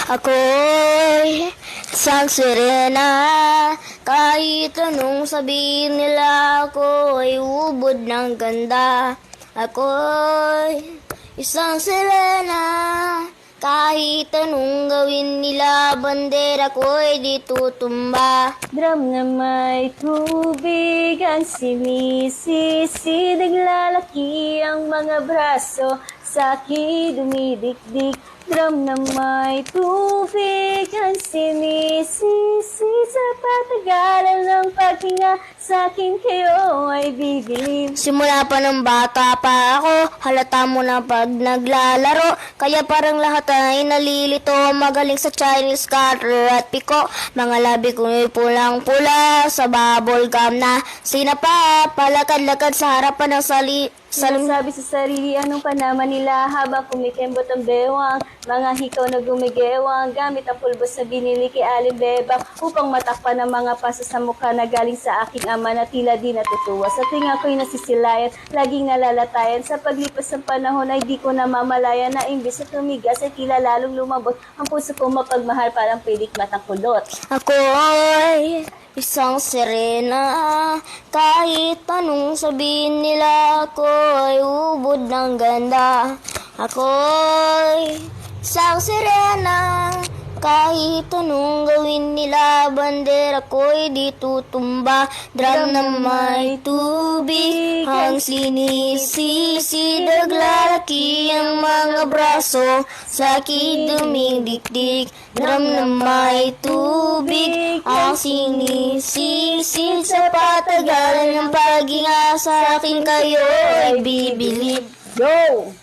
Ako'y isang sirena, kahit anong sabihin nila, ako'y ubod ng ganda. Ako'y isang sirena, kahit anong gawin nila, bandera ko'y di tutumba. Drum na may tubig ang sinisisi, naglalaki ang mga braso, sa akin dumidikdik. Drum na may tubig ang sinisisi, sa patagalan ng paghinga, sa akin kayo ay bibilib. Simula pa ng bata pa ako, halata mo na pag naglalaro, kaya parang lahat ay nalilito, magaling sa Chinese cutter at piko. Mga labi ko'y pulang-pula, sa bubble gum na sinapa, palakad-lakad sa harapan ng Sinasabi sa sarili anong panama nila habang kumikembot ang bewang. Mga hikaw na gumigewang gamit ang pulbos na binili kay Aling Bebang upang matakpan ang mga paso sa mukha na galing sa aking ama na tila di natutuwa. Sa tinga ko'y nasisilayan, laging nalalatayan. Sa paglipas ng panahon ay di ko namamalayan na imbis na tumigas ay tila lalong lumabot ang puso ko mapagmahal parang pilik matang kulot. Ako'y isang sirena, kahit anong sabihin nila, ako'y ubod ng ganda. Ako'y isang sirena, kahit anong gawin nila, bandera ko'y di tutumba. Drum na may tubig ang sinisisi, naglalaki ang mga braso, sa akin dumidikdik. Drum na may tubig ang sinisisi, sa patagalan ng paghinga, sa akin kayo ay bibilib. Go!